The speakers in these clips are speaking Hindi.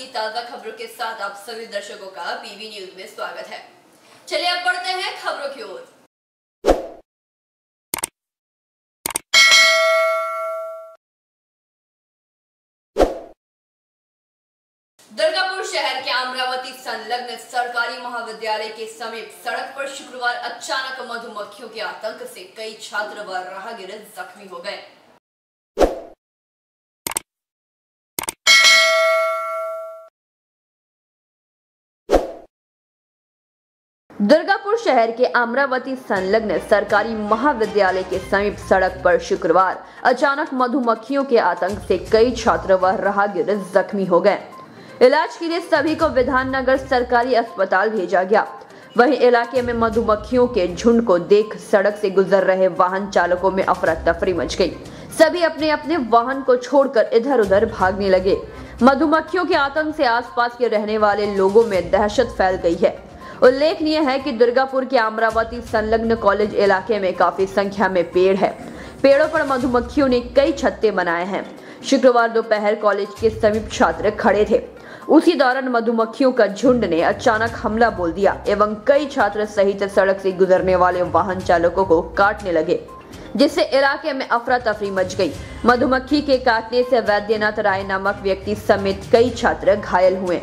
की ताजा खबरों के साथ आप सभी दर्शकों का पीवी न्यूज में स्वागत है। चलिए अब बढ़ते हैं खबरों की ओर। दुर्गापुर शहर के अमरावती संलग्न सरकारी महाविद्यालय के समीप सड़क पर शुक्रवार अचानक मधुमक्खियों के आतंक से कई छात्र व राहगीर जख्मी हो गए। दुर्गापुर शहर के अमरावती संलग्न सरकारी महाविद्यालय के समीप सड़क पर शुक्रवार अचानक मधुमक्खियों के आतंक से कई छात्र व राहगीर जख्मी हो गए। इलाज के लिए सभी को विधाननगर सरकारी अस्पताल भेजा गया। वहीं इलाके में मधुमक्खियों के झुंड को देख सड़क से गुजर रहे वाहन चालकों में अफरा तफरी मच गई। सभी अपने अपने वाहन को छोड़कर इधर उधर भागने लगे। मधुमक्खियों के आतंक से आसपास के रहने वाले लोगों में दहशत फैल गई है। उल्लेखनीय है कि दुर्गापुर के अमरावती संलग्न कॉलेज इलाके में काफी संख्या में पेड़ है। पेड़ों पर मधुमक्खियों ने कई छत्ते बनाए हैं। शुक्रवार दोपहर कॉलेज के समीप छात्र खड़े थे। उसी दौरान मधुमक्खियों का झुंड ने अचानक हमला बोल दिया एवं कई छात्र सहित सड़क से गुजरने वाले वाहन चालकों को काटने लगे, जिससे इलाके में अफरा तफरी मच गई। मधुमक्खी के काटने से वैद्यनाथ राय नामक व्यक्ति समेत कई छात्र घायल हुए।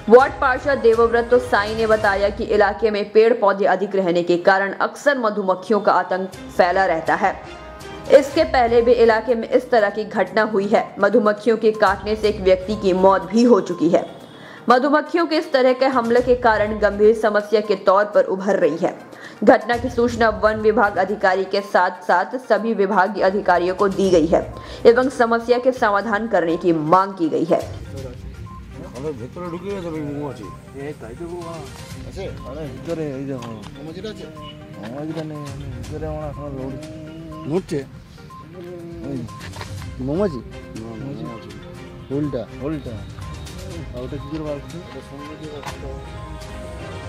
वार्ड पार्षद देवव्रत साई ने बताया कि इलाके में पेड़ पौधे अधिक रहने के कारण अक्सर मधुमक्खियों का आतंक फैला रहता है। इसके पहले भी इलाके में इस तरह की घटना हुई है। मधुमक्खियों के काटने से एक व्यक्ति की मौत भी हो चुकी है। मधुमक्खियों के इस तरह के हमले के कारण गंभीर समस्या के तौर पर उभर रही है। घटना की सूचना वन विभाग अधिकारी के साथ साथ सभी विभागीय अधिकारियों को दी गई है एवं समस्या के समाधान करने की मांग की गई है। ভেতরে ঢুকে গেছে মৌমাছি এই তাই তো আছে আরে ভিতরে এই যে মৌমাছিটা আছে মৌমাছিটা নেই ভিতরে আমার এখন ঘুরছে ওই মৌমাছি মৌমাছি হোলটা হোলটা ওটা কি করে বার করছে এটা সঙ্গে দিয়ে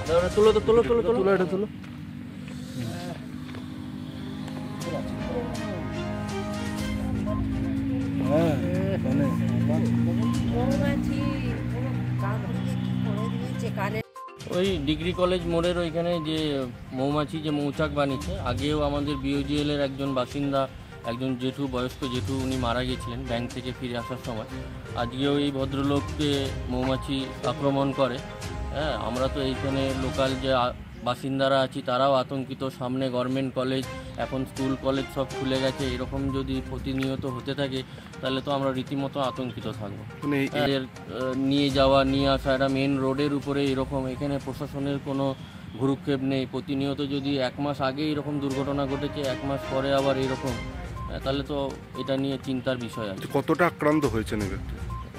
দাও তুলো তো তুলো তুলো তুলো এটা তুলো হ্যাঁ মানে মৌমাছি ওই ডিগ্রি কলেজ মোড়ের ওইখানে যে মৌমাছি যে মৌচাক বানিয়েছে, আগেও আমাদের বিওজিএল এর একজন বাসিন্দা, একজন জেঠু, বয়স্ক জেঠু, উনি মারা গেছিলেন ব্যাংক থেকে ফিরে আসার সময়। আজকেও এই ভদ্রলোককে মৌমাছি আক্রমণ করে। হ্যাঁ, আমরা তো এইখানে লোকাল যে বাসিন্দারা আছি তারাও আতঙ্কিত। সামনে গভর্নমেন্ট কলেজ, এখন স্কুল কলেজ সব খুলে গেছে। এরকম যদি প্রতিনিয়ত হতে থাকে তাহলে তো আমরা রীতিমতো আতঙ্কিত থাকবো। এদের নিয়ে যাওয়া নিয়ে আসা, এটা মেন রোডের উপরে এরকম, এখানে প্রশাসনের কোনো ভ্রুক্ষেপ নেই। প্রতিনিয়ত যদি 1 মাস আগে এরকম দুর্ঘটনা ঘটেছে, 1 মাস পরে আবার এরকম, তাহলে তো এটা নিয়ে চিন্তার বিষয় আছে। কতটা আক্রান্ত হয়েছেন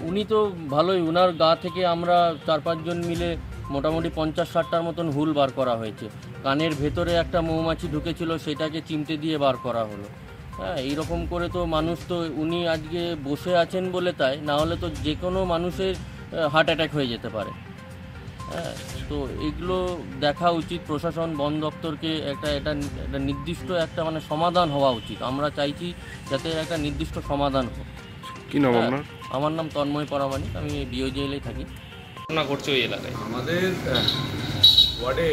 উনি তো ভালোই, উনার গা থেকে আমরা 4-5 জন মিলে মোটামুটি 50-60টার মতন হুল বার করা হয়েছে। কানের ভেতরে একটা মৌমাছি ঢুকেছিল, সেটাকে চিমটে দিয়ে বার করা হলো। হ্যাঁ, এইরকম করে তো মানুষ তো, উনি আজকে বসে আছেন বলে তাই, না হলে তো যে কোনো মানুষের হার্ট অ্যাটাক হয়ে যেতে পারে। হ্যাঁ, তো এগুলো দেখা উচিত প্রশাসন, বন দপ্তরকে এটা নির্দিষ্ট একটা মানে সমাধান হওয়া উচিত। আমরা চাইছি যাতে একটা নির্দিষ্ট সমাধান হোক। কি নাম আপনার? আমার নাম তন্ময় পরামানিক, আমি বিওজিএলে থাকি। ঘটনা ঘটছে ওই এলাকায় আমাদের ওয়ার্ডে,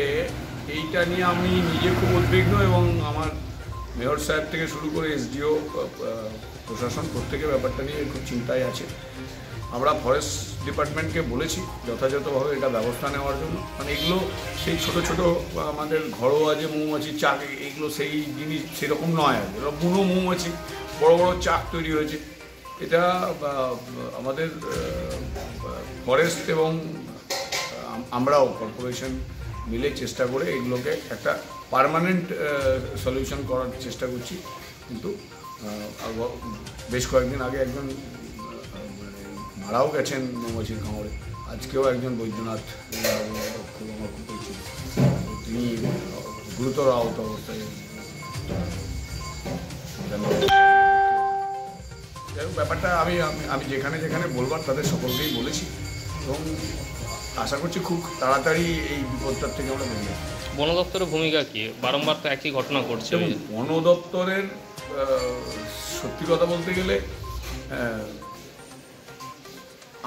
এইটা নিয়ে আমি নিজে খুব উদ্বিগ্ন এবং আমার মেয়র সাহেব থেকে শুরু করে এসডিও, প্রশাসন, প্রত্যেকে ব্যাপারটা নিয়ে খুব চিন্তায় আছে। আমরা ফরেস্ট ডিপার্টমেন্টকে বলেছি যথাযথভাবে এটা ব্যবস্থা নেওয়ার জন্য। মানে এগুলো সেই ছোট ছোট আমাদের ঘরোয়া যে মৌমাছি চাক, এগুলো সেই জিনিস সেরকম নয়। এগুলো বুনো মৌমাছি, বড় বড় চাক তৈরি হয়েছে। এটা আমাদের ফরেস্ট এবং আমরাও কর্পোরেশন মিলে চেষ্টা করে এগুলোকে একটা পার্মানেন্ট সলিউশন করার চেষ্টা করছি। কিন্তু বেশ কয়েকদিন আগে একজন মারাও গেছেন মৌমাছির কামড়ে। আজকেও একজন বৈদ্যনাথ, আমার খুব পরিচিত, তিনি গুরুতর আহত অবস্থায়। ব্যাপারটা আমি যেখানে যেখানে বলবার তাদের সকলকেই বলেছি এবং আশা করছি খুব তাড়াতাড়ি এই বিপদটার থেকে আমরা বেরিয়ে আসবো। বন দপ্তরের ভূমিকা কি? বারংবার তো একই ঘটনা ঘটছে। বন দপ্তরের সত্যি কথা বলতে গেলে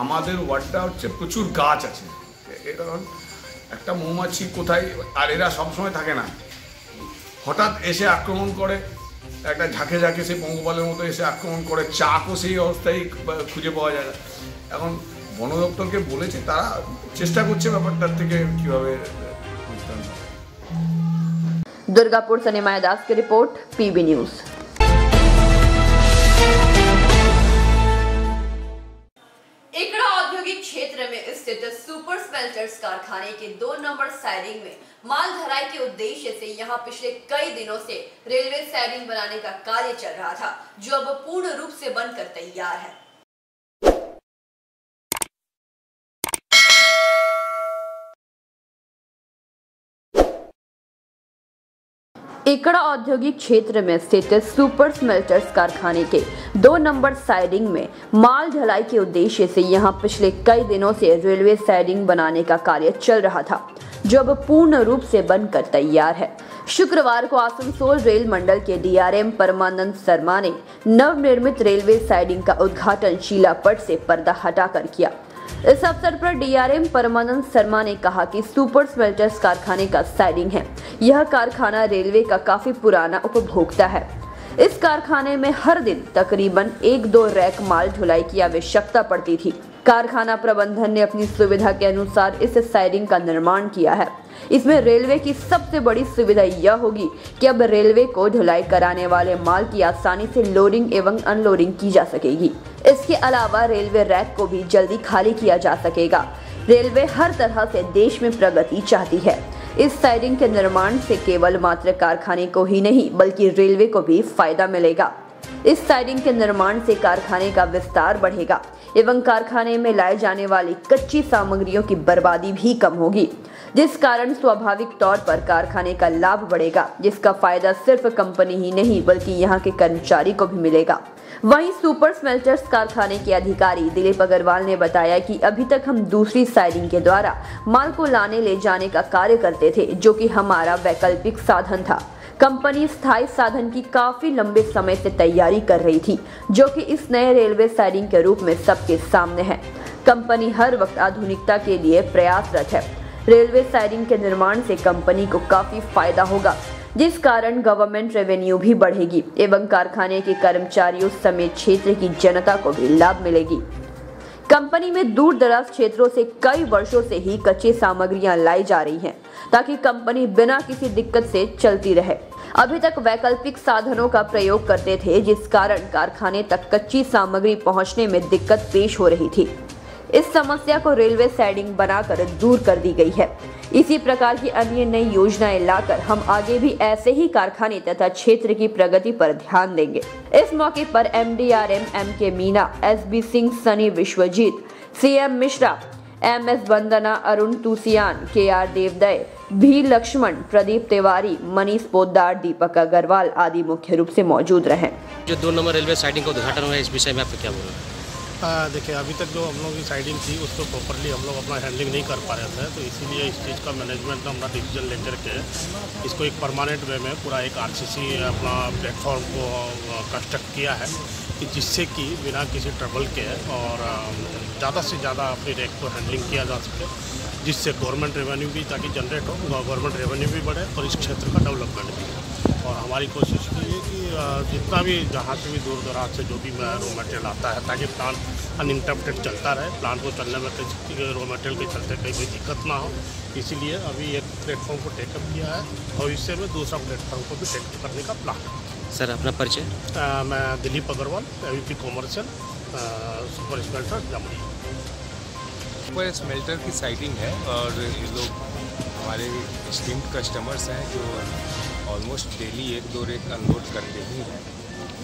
আমাদের ওয়ার্ডটা হচ্ছে প্রচুর গাছ আছে, এ কারণ একটা মৌমাছি কোথায়, আর এরা সবসময় থাকে না, হঠাৎ এসে আক্রমণ করে, একটা ঝাঁকে ঝাঁকে সেই পঙ্গপালের মতো এসে আক্রমণ করে, চাকও সেই অবস্থায় খুঁজে পাওয়া যায় না। এখন বন দপ্তরকে বলেছে, তারা চেষ্টা করছে ব্যাপারটার থেকে কীভাবে। दुर्गापुर से निमाया दास की रिपोर्ट, पीबी न्यूज। इकड़ा औद्योगिक क्षेत्र में स्थित सुपर स्मेल्टर्स कारखाने के 2 नंबर साइडिंग में माल ढलाई के उद्देश्य से यहां पिछले कई दिनों से रेलवे साइडिंग बनाने का कार्य चल रहा था, जो अब पूर्ण रूप से बनकर तैयार है। इकड़ा औद्योगिक क्षेत्र में स्थित सुपर स्मेल्टर्स कारखाने के 2 नंबर साइडिंग में माल ढलाई के उद्देश्य से यहां पिछले कई दिनों से रेलवे साइडिंग बनाने का कार्य चल रहा था, जो अब पूर्ण रूप से बनकर तैयार है। शुक्रवार को आसनसोल रेल मंडल के डीआरएम परमानंद शर्मा ने नवनिर्मित रेलवे साइडिंग का उद्घाटन शिलापट से पर्दा हटाकर किया। इस अवसर पर डीआरएम परमानंद शर्मा ने कहा कि सुपर स्मेल्टर्स कारखाने का साइडिंग है। यह कारखाना रेलवे का काफी पुराना उपभोक्ता है। इस कारखाने में हर दिन तकरीबन 1-2 रैक माल ढुलाई की आवश्यकता पड़ती थी। कारखाना प्रबंधन ने अपनी सुविधा के अनुसार इस साइडिंग का निर्माण किया है। इसमें रेलवे की सबसे बड़ी सुविधा यह होगी कि अब रेलवे को ढुलाई कराने वाले माल की आसानी से लोडिंग एवं अनलोडिंग की जा सकेगी। इसके अलावा रेलवे रैक को भी जल्दी खाली किया जा सकेगा। रेलवे हर तरह से देश में प्रगति चाहती है। इस साइडिंग के निर्माण से केवल मात्र कारखाने को ही नहीं बल्कि रेलवे को भी फायदा मिलेगा। इस साइडिंग के निर्माण से कारखाने का विस्तार बढ़ेगा एवं कारखाने में लाए जाने वाली कच्ची सामग्रियों की बर्बादी भी कम होगी, जिस कारण स्वाभाविक तौर पर कारखाने का लाभ बढ़ेगा, जिसका फायदा सिर्फ कंपनी ही नहीं बल्कि यहाँ के कर्मचारी को भी मिलेगा। वहीं सुपर स्मेल्टर्स कारखाने के अधिकारी दिलीप अग्रवाल ने बताया कि अभी तक हम दूसरी साइडिंग के द्वारा माल को लाने ले जाने का कार्य करते थे, जो कि हमारा वैकल्पिक साधन था। कंपनी स्थायी साधन की काफी लंबे समय से तैयारी कर रही थी, जो कि इस नए रेलवे साइडिंग के रूप में सबके सामने है। कंपनी हर वक्त आधुनिकता के लिए प्रयासरत है। रेलवे साइडिंग के निर्माण से कंपनी को काफी फायदा होगा, जिस कारण गवर्नमेंट रेवेन्यू भी बढ़ेगी एवं कारखाने के कर्मचारियों समेत क्षेत्र की जनता को भी लाभ मिलेगी। कंपनी में दूर दराज क्षेत्रों से कई वर्षों से ही कच्ची सामग्रियां लाई जा रही हैं, ताकि कंपनी बिना किसी दिक्कत से चलती रहे। अभी तक वैकल्पिक साधनों का प्रयोग करते थे, जिस कारण कारखाने तक कच्ची सामग्री पहुंचने में दिक्कत पेश हो रही थी। इस समस्या को रेलवे साइडिंग बनाकर दूर कर दी गई है। इसी प्रकार की अन्य नई योजनाएं लाकर हम आगे भी ऐसे ही कारखाने तथा क्षेत्र की प्रगति पर ध्यान देंगे। इस मौके पर MDRM MK Meena, SB Singh, Sunny Vishwajeet, CM Mishra, MS Vandana, Arun Tusiyan, KR Devday, भी लक्ष्मण, प्रदीप तिवारी, मनीष पोद्दार, दीपक अग्रवाल आदि मुख्य रूप से मौजूद रहे। जो 2 नंबर रेलवे साइडिंग का उद्घाटन हुआ है, इस विषय में आपको क्या बोलना है? देखिए, अभी तक जो हम लोग की साइडिंग थी उसको प्रॉपरली हम लोग अपना हैंडलिंग नहीं कर पा रहे थे, तो इसीलिए इस चीज़ का मैनेजमेंट ने अपना डिसीजन लेकर के इसको एक परमानेंट वे में पूरा एक आरसीसी अपना प्लेटफॉर्म को कंस्ट्रक्ट किया है, कि जिससे कि बिना किसी ट्रबल के और ज़्यादा से ज़्यादा अपनी रैक को हैंडलिंग किया जा सके, जिससे गवर्नमेंट रेवेन्यू भी ताकि जनरेट हो, गवर्नमेंट रेवेन्यू भी बढ़े और इस क्षेत्र का डेवलपमेंट भी। और हमारी कोशिश की है कि जितना भी जहाँ से भी दूर दराज से जो भी रॉ मटेरियल आता है, ताकि प्लांट अनइंटरप्टेड चलता रहे, प्लांट को चलने में रॉ मटेरियल के चलते कहीं कोई दिक्कत ना हो। इसीलिए अभी एक प्लेटफॉर्म को टेकअप किया है, भविष्य में दूसरा प्लेटफॉर्म को भी टेकअप करने का प्लान है। सर, अपना परिचय? मैं Dilip Agarwal, AVP commercial, super smelter Jamui. Super smelter की साइडिंग है और ये लोग हमारे स्टीम्ड कस्टमर्स हैं जो ऑलमोस्ट डेली 1-2 रेक अनलोड करते ही हैं।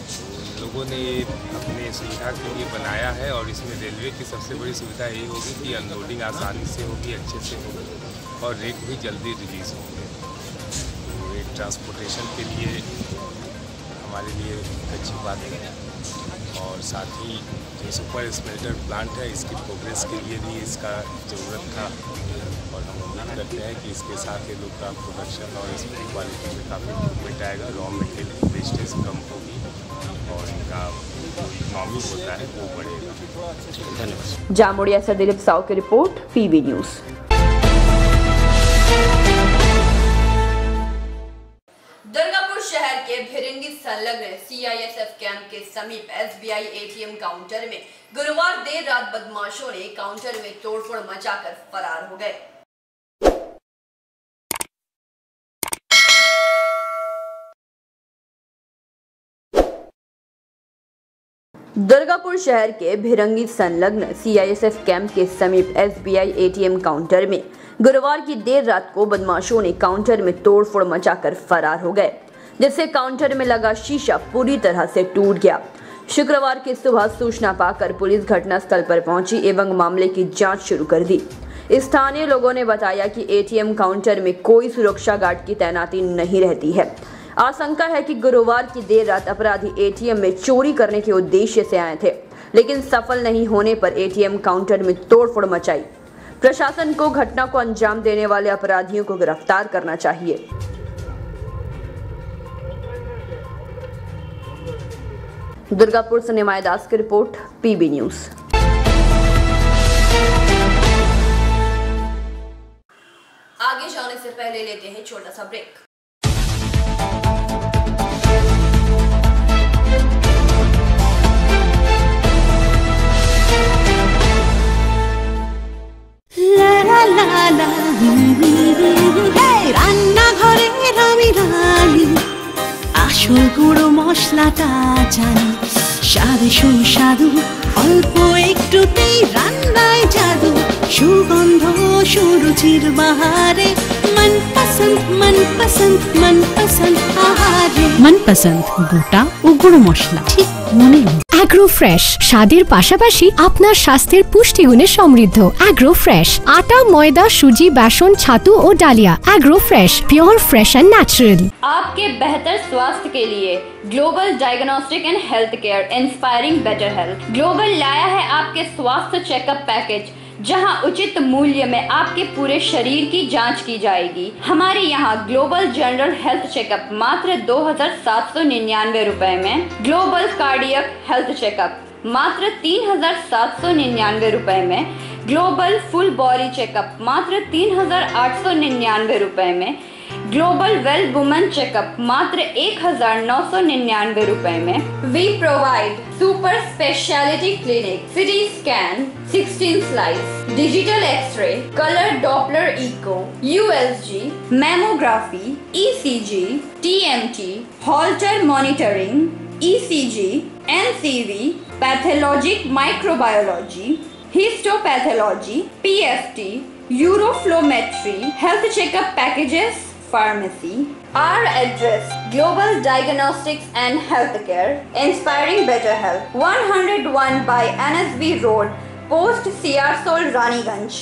तो इन लोगों ने ये अपने सुविधा के लिए बनाया है और इसमें रेलवे की सबसे बड़ी सुविधा यही होगी कि अनलोडिंग आसानी से होगी, अच्छे से होगी और रेक भी जल्दी रिलीज़ होंगे। तो एक ट्रांसपोर्टेशन के लिए हमारे लिए अच्छी बात है और साथ ही जो सुपर स्मेल्टर प्लांट है इसकी प्रोग्रेस के लिए भी इसका ज़रूरत था और हम उम्मीद करते हैं कि इसके साथ ये लोग का प्रोडक्शन और इसकी क्वालिटी में काफ़ी इम्प्रूवमेंट आएगा, रॉ मटेरियल वेस्टेज कम होगी और इनका इकोनॉमी होता है वो बढ़ेगा। धन्यवाद। जामुड़िया से दिलीप साव की रिपोर्ट, पीबी न्यूज़। दुर्गापुर शहर के भिरंगी संलग्न CISF कैंप के समीप SBI ATM काउंटर में गुरुवार देर रात बदमाशों ने काउंटर में तोड़फोड़ मचाकर फरार हो गए। दुर्गापुर शहर के भिरंगी संलग्न CISF कैंप के समीप SBI ATM काउंटर में गुरुवार की देर रात को बदमाशों ने काउंटर में तोड़फोड़ मचाकर फरार हो गए, जिससे काउंटर में लगा शीशा पूरी तरह से टूट गया। शुक्रवार की सुबह सूचना पाकर पुलिस घटनास्थल पर पहुंची एवं मामले की जांच शुरू कर दी। स्थानीय लोगों ने बताया कि ATM काउंटर में कोई सुरक्षा गार्ड की तैनाती नहीं रहती है। आशंका है कि गुरुवार की देर रात अपराधी ATM में चोरी करने के उद्देश्य से आए थे, लेकिन सफल नहीं होने पर ATM काउंटर में तोड़फोड़ मचाई। प्रशासन को घटना को अंजाम देने वाले अपराधियों को गिरफ्तार करना चाहिए। दुर्गापुर से निमाय दास की रिपोर्ट, पीबी न्यूज़। आगे जाने से पहले लेते हैं छोटा सा ब्रेक। রান্নাঘরে আমি রানী, আসল গুঁড়ো মশলাটা জানি, স্বাদে সুস্বাদু অল্প একটুতেই রান্নায় জাদু, সুগন্ধ সুরুচির বাহারে মনপসন্দ আহারে। মনপসন্দ গোটা ও গুঁড়ো মশলা ঠিক মনে। অ্যাগ্রো ফ্রেশ স্বাদের পাশাপাশি আপনার স্বাস্থ্যের পুষ্টিগুণে সমৃদ্ধ। অ্যাগ্রো ফ্রেশ আটা, ময়দা, সুজি, বেসন, ছাতু ও ডালিয়া। Agro fresh pure, fresh and natural. आपके बेहतर स्वास्थ्य के लिए global diagnostic and health care inspiring better health global लाया है आपके स्वास्थ्य चेकअप पैकेज, जहां उचित मूल्य में आपके पूरे शरीर की जांच की जाएगी। हमारे यहाँ ग्लोबल जनरल हेल्थ चेकअप मात्र 2,799 रुपए में, ग्लोबल कार्डियक हेल्थ चेकअप मात्र 3,799 रुपए में, ग्लोबल फुल बॉडी चेकअप मात्र 3,899 रुपए में, ग्लोबल वेल वुमेन चेकअप मात्र 1,999 रुपए में। We provide super speciality clinic, city scan, 16 slice, digital x-ray, colour doppler echo, USG, mammography, ECG, TMT, holter monitoring, ECG, NCV, pathologic microbiology, histopathology, PFT, uroflowmetry, health checkup packages, pharmacy. Our address: Global Diagnostics and Healthcare, Inspiring Better Health, 101 by NSB Road, Post Siarsol, Raniganj,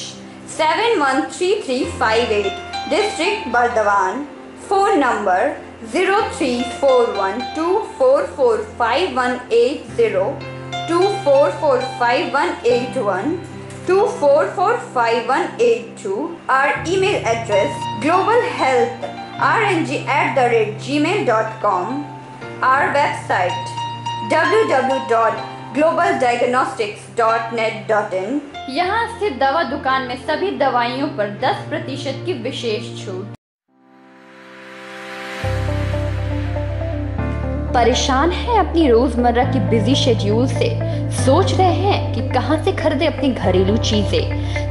713358, District Bardhaman. Phone number 0341244580, 244581, 244582. Our email address: globalhealthrng@gmail.com. Our website: www.globaldiagnostics.net.in. यहाँ स्थित दवा दुकान में सभी दवाइयों पर 10% की विशेष छूट। परेशान है अपनी रोजमर्रा की बिजी शेड्यूल से? सोच रहे हैं कि कहां से खरीदें अपनी घरेलू चीजें,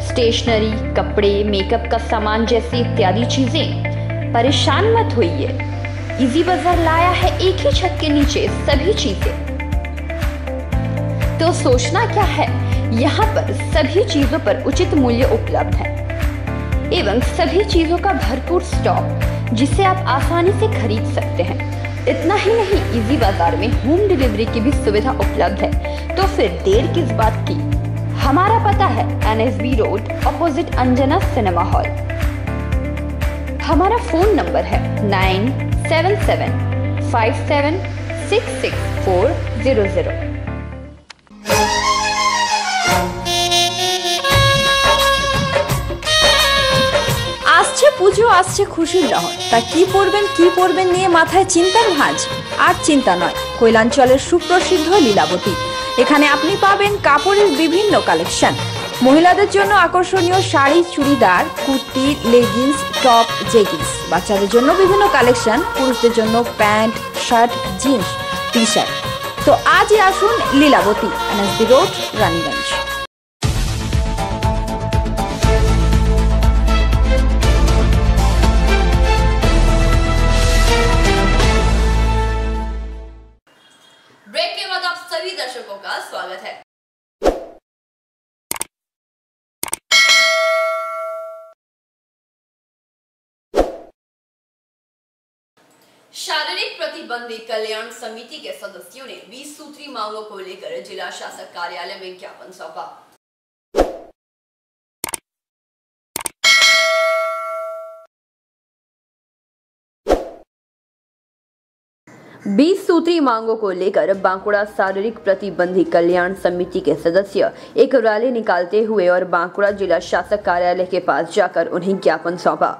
स्टेशनरी, कपड़े, मेकअप का सामान जैसी इत्यादि चीजें? परेशान मत होइए, इजी बाजार लाया है एक ही छत के नीचे सभी चीजें। तो सोचना क्या है, यहाँ पर सभी चीजों पर उचित मूल्य उपलब्ध है एवं सभी चीजों का भरपूर स्टॉक, जिसे आप आसानी से खरीद सकते हैं। इतना ही नहीं, इजी बाजार में होम डिलीवरी की भी सुविधा उपलब्ध है। तो फिर देर किस बात की? हमारा पता है NSB road, opposite Anjana cinema hall. हमारा फोन नंबर है 9775766400। দুর্গাপুজো আসছে খুশির লহর, তা কি পরবেন নিয়ে মাথায় চিন্তার ভাঁজ। আর চিন্তা নয়, কৈলাঞ্চলের সুপ্রসিদ্ধ লীলাবতী। এখানে আপনি পাবেন কাপড়ের বিভিন্ন কালেকশন, মহিলাদের জন্য আকর্ষণীয় sari, churidar, kurti, leggings, top, jeggings, বাচ্চাদের জন্য বিভিন্ন কালেকশন, পুরুষদের জন্য pant, shirt, jeans, T shirt. তো আজই আসুন Lilabati, NSB road, Raniganj. Break के बाद आप सभी दर्शकों का स्वागत है। शारीरिक प्रतिबंधी कल्याण समिति के सदस्यों ने 20 सूत्री मांगों को लेकर जिला शासक कार्यालय में ज्ञापन सौंपा। 20 सूत्री मांगों को लेकर बांकुड़ा शारीरिक प्रतिबंधी कल्याण समिति के सदस्य एक रैली निकालते हुए और बांकुड़ा जिला शासक कार्यालय के पास जाकर उन्हें ज्ञापन सौंपा।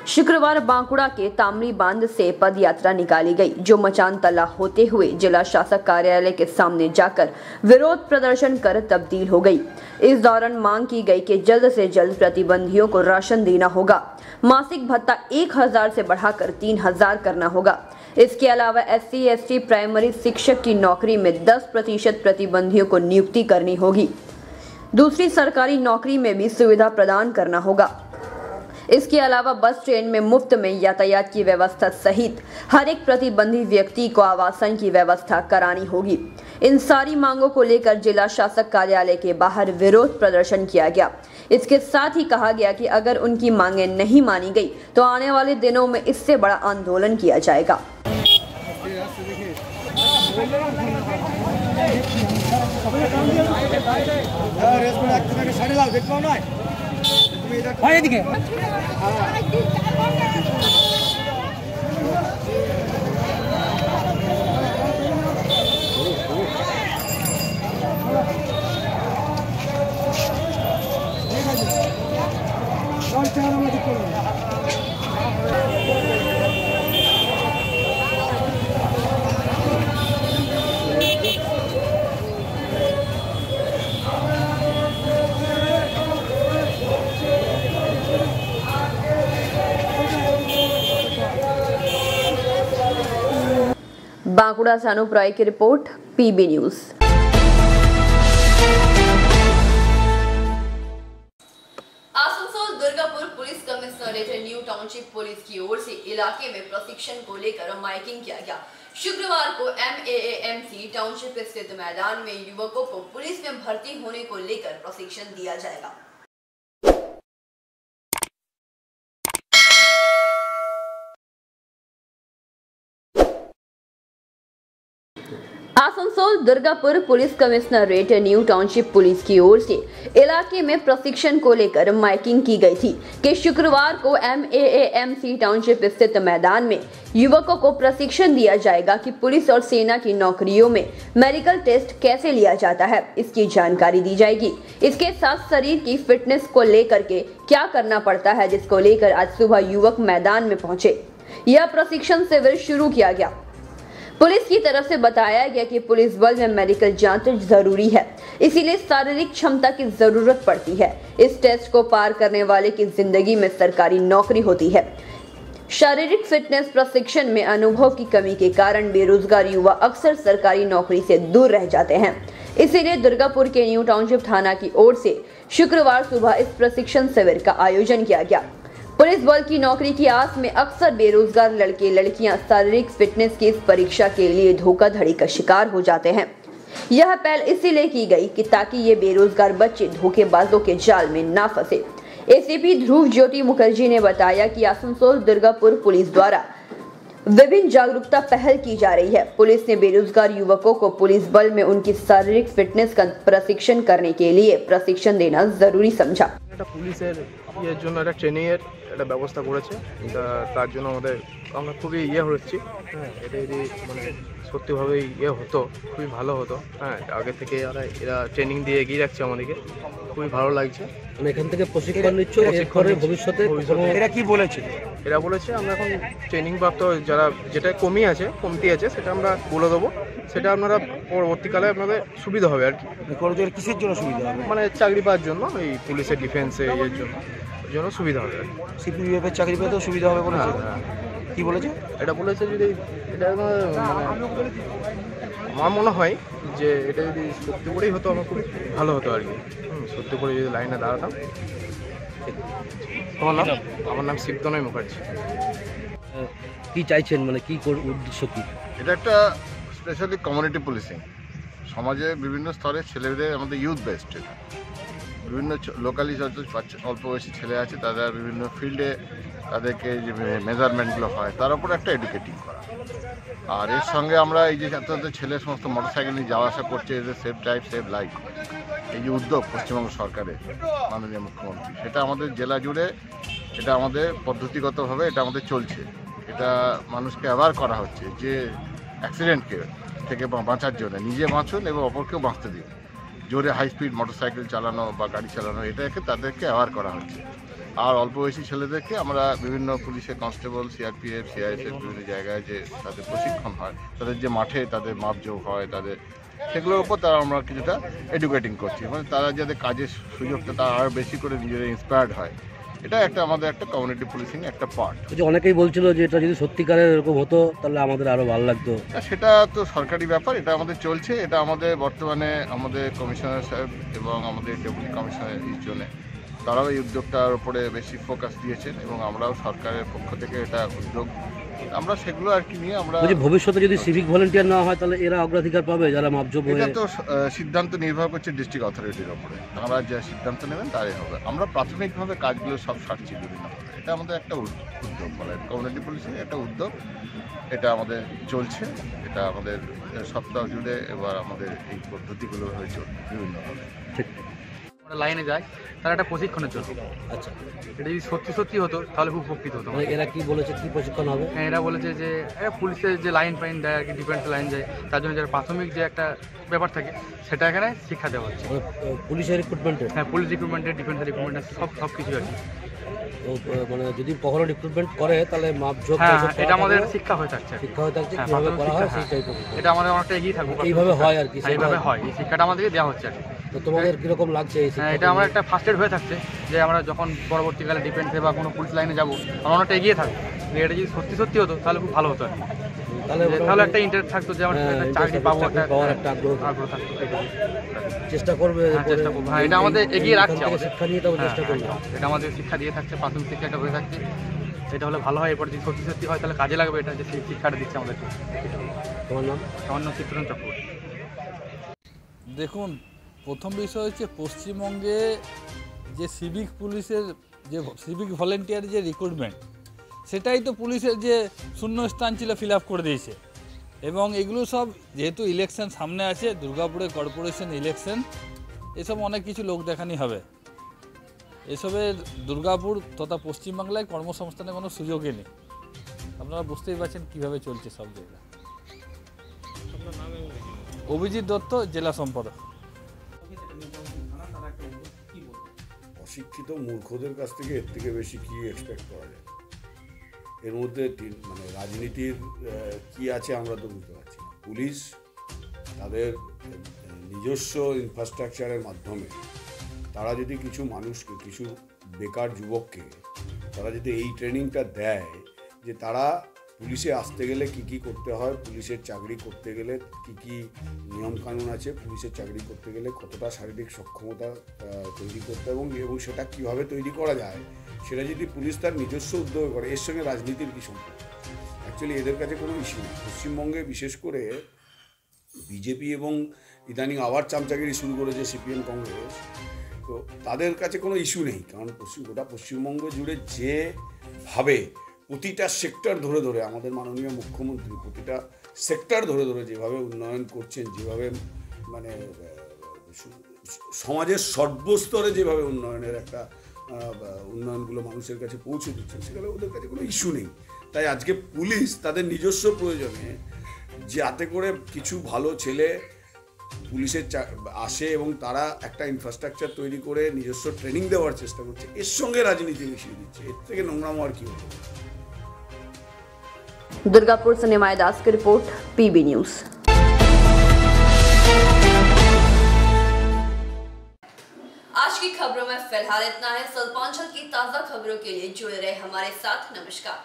शुक्रवार बांकुड़ा के तामरी बांध से पद यात्रा निकाली गई, जो मचान तला होते हुए जिला शासक कार्यालय के सामने जाकर विरोध प्रदर्शन कर तब्दील हो गई। इस दौरान मांग की गई कि जल्द से जल्द प्रतिबंधियों को राशन देना होगा, मासिक भत्ता 1000 से बढ़ाकर 3000 करना होगा। इसके अलावा SC/ST प्राइमरी शिक्षक की नौकरी में 10% प्रतिबंधियों को नियुक्ति करनी होगी। दूसरी सरकारी नौकरी में भी सुविधा प्रदान करना होगा। इसके अलावा बस ट्रेन में मुफ्त में यातायात की व्यवस्था सहित हर एक प्रतिबंधी व्यक्ति को आवासन की व्यवस्था करानी होगी। इन सारी मांगों को लेकर जिला शासक कार्यालय के बाहर विरोध प्रदर्शन किया गया। इसके साथ ही कहा गया कि अगर उनकी मांगें नहीं मानी गई तो आने वाले दिनों में इससे बड़ा आंदोलन किया जाएगा। बांकुड़ा से अनूप राय की report, PB news. Asansol Durgapur police commissionerate new township police की ओर से इलाके में प्रशिक्षण को लेकर माइकिंग किया गया। शुक्रवार को MAAMC टाउनशिप स्थित मैदान में युवकों को पुलिस में भर्ती होने को लेकर प्रशिक्षण दिया जाएगा। Asansol Durgapur police commissionerate new township police की ओर से इलाके में प्रशिक्षण को लेकर माइकिंग की गई थी कि शुक्रवार को MAAMC टाउनशिप स्थित मैदान में युवकों को प्रशिक्षण दिया जाएगा कि पुलिस और सेना की नौकरियों में मेडिकल टेस्ट कैसे लिया जाता है, इसकी जानकारी दी जाएगी। इसके साथ शरीर की फिटनेस को लेकर के क्या करना पड़ता है, जिसको लेकर आज सुबह युवक मैदान में पहुंचे। यह प्रशिक्षण शिविर शुरू किया गया। पुलिस की तरफ से बताया गया कि पुलिस बल में मेडिकल जांच जरूरी है, इसीलिए शारीरिक क्षमता की जरूरत पड़ती है। इस टेस्ट को पार करने वाले की जिंदगी में सरकारी नौकरी होती है। शारीरिक फिटनेस प्रशिक्षण में अनुभव की कमी के कारण बेरोजगार युवा अक्सर सरकारी नौकरी से दूर रह जाते हैं। इसीलिए दुर्गापुर के न्यू टाउनशिप थाना की ओर से शुक्रवार सुबह इस प्रशिक्षण शिविर का आयोजन किया गया। पुलिस बल की नौकरी की आस में अक्सर बेरोजगार लड़के लड़कियां शारीरिक फिटनेस की इस परीक्षा के लिए धोखाधड़ी का शिकार हो जाते हैं। यह पहल इसीलिए की गई कि ताकि ये बेरोजगार बच्चे धोखेबाजों के जाल में ना फंसे। ACP ध्रुव ज्योति मुखर्जी ने बताया कि आसनसोल दुर्गापुर पुलिस द्वारा विभिन्न जागरूकता पहल की जा रही है। पुलिस ने बेरोजगार युवकों को पुलिस बल में उनकी शारीरिक फिटनेस का प्रशिक्षण करने के लिए प्रशिक्षण देना जरूरी समझा। पुलिस ইয়ের জন্য একটা ট্রেনিংয়ের একটা ব্যবস্থা করেছে, তার জন্য আমরা খুবই হচ্ছি। হ্যাঁ, এটা যদি মানে সত্যিভাবেই হতো খুবই ভালো হতো। হ্যাঁ, আগে থেকে এরা ট্রেনিং দিয়ে এগিয়ে রাখছে আমাদেরকে, খুবই ভালো লাগছে। মানে এখান থেকে প্রশিক্ষণ নিচ্ছ, এরপরে ভবিষ্যতে এরা কি বলেছে? এরা বলেছে আমরা এখন ট্রেনিং প্রাপ্ত যারা যেটা কমতি আছে সেটা আমরা বলে দেবো, সেটা আপনারা পরবর্তীকালে আপনাদের সুবিধা হবে আর কি। কিসের জন্য সুবিধা হবে? মানে চাকরি পাওয়ার জন্য, এই পুলিশের ডিফেন্সে এর জন্য সুবিধা হবে আর কি। সিপিএফের চাকরি পেতেও সুবিধা হবে বলেছে। হ্যাঁ, কি বলেছে? এটা বলেছে যদি এটা আমার মনে হয় যে এটা যদি সত্যি করেই হতো আমার খুব ভালো হতো আর কি। সত্যি করে যদি লাইনে দাঁড়াতাম। আমার নাম শিবতনয় মুখার্জি। কি চাইছেন, মানে কি উদ্দেশ্য কি? এটা একটা স্পেশালি কমিউনিটি পুলিশিং, সমাজে বিভিন্ন স্তরে ছেলেদের আমাদের ইউথ বেসড, এটা বিভিন্ন লোকালি যত অল্প বয়সী ছেলে আছে তারা বিভিন্ন ফিল্ডে তাদেরকে যে মেজারমেন্টগুলো হয় তার উপর একটা এডুকেটিং করা। আর এর সঙ্গে আমরা এই যে ছাত্রদের ছেলে সমস্ত মোটরসাইকেল নিয়ে যাওয়া আসা করছে, এদের সেভ ড্রাইভ সেভ লাইফ, এই যে উদ্যোগ পশ্চিমবঙ্গ সরকারের মাননীয় মুখ্যমন্ত্রী, সেটা আমাদের জেলা জুড়ে এটা আমাদের পদ্ধতিগতভাবে এটা আমাদের চলছে। এটা মানুষকে অ্যাওয়ার করা হচ্ছে যে অ্যাক্সিডেন্টকে থেকে বাঁচার জন্য নিজে বাঁচুন এবং অপরকেও বাঁচতে দিন। জোরে হাই স্পিড মোটরসাইকেল চালানো বা গাড়ি চালানো এটাকে তাদেরকে অ্যাওয়ার করা হচ্ছে। আর অল্প বয়সী ছেলেদেরকে আমরা বিভিন্ন পুলিশের কনস্টেবল, সিআরপিএফ, সিআইএসএফ বিভিন্ন জায়গায় যে তাদের প্রশিক্ষণ হয়, তাদের যে মাঠে তাদের মাপজোক হয় তাদের, সেগুলোর উপর তারা আমরা কিছুটা এডুকেটিং করছি, মানে তারা যাদের কাজের সুযোগটা তারা আরও বেশি করে নিজেরা ইন্সপায়ার্ড হয়। এটা একটা আমাদের একটা কমিউনিটি পুলিশিং একটা পার্ট। অনেকেই বলছিল যে এটা যদি সত্যিকারের এরকম হতো তাহলে আমাদের আরও ভালো লাগতো। সেটা তো সরকারি ব্যাপার, এটা আমাদের চলছে। এটা আমাদের বর্তমানে আমাদের কমিশনার সাহেব এবং আমাদের ডেপুটি কমিশনার জন্য তারাও এই উদ্যোগটার উপরে বেশি ফোকাস দিয়েছেন এবং আমরাও সরকারের পক্ষ থেকে এটা উদ্যোগ আমরা সেগুলো আর কি নিয়ে আমরা ভবিষ্যতে যদি সিভিক ভলেন্টিয়ার না হয় তাহলে এরা অগ্রাধিকার পাবে যারা মাপজোপ। এটা তো সিদ্ধান্ত নির্ভর করছে ডিস্ট্রিক্ট অথরিটির উপরে, তারা যা সিদ্ধান্ত নেবেন তাই হবে। আমরা প্রাথমিকভাবে কাজগুলো সব সারছি বিভিন্নভাবে। এটা আমাদের একটা উদ্যোগ, বলে কমিউনিটি পুলিশিং একটা উদ্যোগ, এটা আমাদের চলছে। এটা আমাদের সপ্তাহ জুড়ে এবার আমাদের এই পদ্ধতিগুলো হয়ে চলবে বিভিন্নভাবে। ঠিক, আমরা লাইনে যাই তারা একটা প্রশিক্ষণের জন্য। আচ্ছা, এটা যদি সত্যি হতো তাহলে খুব উপকৃত হতো। এরা কি বলেছে, কি প্রশিক্ষণ হবে? হ্যাঁ, এরা বলেছে যে পুলিশের যে লাইন ফাইন দেয় আর কি, ডিফেন্সের লাইন যায়, তার জন্য যারা প্রাথমিক যে একটা ব্যাপার থাকে সেটা এখানে শিক্ষা দেওয়া হচ্ছে। পুলিশের রিক্রুটমেন্টের? হ্যাঁ, পুলিশ রিক্রুটমেন্টের, ডিফেন্সের রিক্রুটমেন্টের সব কিছু আর কি। মানে যদি কখনো রিক্রুটমেন্ট করে তাহলে মাপজোক, হ্যাঁ এটা আমাদের শিক্ষা হয়ে থাকছে, কিভাবে করা হয় সেই টাইপের। এটা আমাদের অনেকটা এগিয়ে থাকবো, এইভাবে হয় আর কি, এইভাবে হয়। এই শিক্ষাটা আমাদেরকে দেওয়া হচ্ছে আর কি। তো তোমাদের কিরকম লাগছে এই শিক্ষা? এটা আমার একটা ফার্স্ট এড হয়ে থাকছে যে আমরা যখন পরবর্তীকালে ডিফেন্সে বা কোনো পুলিশ লাইনে যাবো আমরা অনেকটা এগিয়ে থাকবো। এটা যদি সত্যি হতো তাহলে খুব ভালো হতো আর কি। তাহলে একটা ইন্টারেস্ট থাকতো যে আমার একটা চাকরি পাবো, একটা আগ্রহ থাকতো। চেষ্টা করবে, চেষ্টা করবো। হ্যাঁ, এটা আমাদের এগিয়ে রাখছে, শিক্ষা নিয়ে তবে চেষ্টা করবে। এটা আমাদের শিক্ষা দিয়ে থাকছে, প্রাথমিক শিক্ষা একটা হয়ে থাকছে। সেটা হলে ভালো হয়। এরপর যদি সত্যি হয় তাহলে কাজে লাগবে এটা, যে সেই শিক্ষাটা দিচ্ছে আমাদেরকে। তোমার নাম? আমার নাম চিত্তরঞ্জন চক্রবর্তী। দেখুন, প্রথম বিষয় হচ্ছে পশ্চিমবঙ্গে যে সিভিক পুলিশের যে সিভিক ভলেন্টিয়ার যে রিক্রুটমেন্ট, সেটাই তো পুলিশের যে শূন্যস্থান ছিল ফিল আপ করে দিয়েছে। এবং এগুলো সব যেহেতু ইলেকশন সামনে আছে, দুর্গাপুরে কর্পোরেশন ইলেকশন, এসব অনেক কিছু লোক দেখানি হবে। এসবের দুর্গাপুর তথা পশ্চিমবাংলায় কর্মসংস্থানের কোনো সুযোগই নেই। আপনারা বুঝতেই পারছেন কীভাবে চলছে সব জায়গায়। অভিজিৎ দত্ত, জেলা সম্পাদক। অশিক্ষিত মূর্খদের কাছ থেকে এর থেকে বেশি কি এক্সপেক্ট করা যায়? এর মধ্যে মানে রাজনীতির কি আছে আমরা তো বুঝতে পারছি না। পুলিশ তাদের নিজস্ব ইনফ্রাস্ট্রাকচারের মাধ্যমে তারা যদি কিছু মানুষকে, কিছু বেকার যুবককে তারা যদি এই ট্রেনিংটা দেয় যে তারা পুলিশে আসতে গেলে কি কি করতে হয়, পুলিশের চাকরি করতে গেলে কি কি নিয়মকানুন আছে, পুলিশের চাকরি করতে গেলে কতটা শারীরিক সক্ষমতা তৈরি করতে এবং সেটা কীভাবে তৈরি করা যায়, সেটা যদি পুলিশ তার নিজস্ব উদ্যোগ করে, এর সঙ্গে রাজনীতির কী সম্পর্ক? অ্যাকচুয়ালি এদের কাছে কোনো ইস্যু নেই। পশ্চিমবঙ্গে বিশেষ করে বিজেপি এবং ইদানিং আবার চামচাগিরি শুরু করেছে সিপিএম কংগ্রেস, তো তাদের কাছে কোনো ইস্যু নেই। কারণ গোটা পশ্চিমবঙ্গ জুড়ে যেভাবে প্রতিটা সেক্টর ধরে ধরে আমাদের মাননীয় মুখ্যমন্ত্রী প্রতিটা সেক্টর ধরে ধরে যেভাবে উন্নয়ন করছেন, যেভাবে মানে সমাজের সর্বস্তরে যেভাবে উন্নয়নের একটা উন্নয়নগুলো মানুষের কাছে পৌঁছে দিচ্ছেন, সেগুলো ওদের কাছে কোনো ইস্যু নেই। তাই আজকে পুলিশ তাদের নিজস্ব প্রয়োজনে যাতে করে কিছু ভালো ছেলে পুলিশের আসে এবং তারা একটা ইনফ্রাস্ট্রাকচার তৈরি করে নিজস্ব ট্রেনিং দেওয়ার চেষ্টা করছে, এর সঙ্গে রাজনীতি মিশিয়ে দিচ্ছে। এর থেকে নোংরামো আর কি হতো। दुर्गापुर से निमाय दास की रिपोर्ट, पीबी न्यूज। आज की खबरों में फिलहाल इतना है। सल्पांचल की ताजा खबरों के लिए जुड़े रहे हमारे साथ। नमस्कार।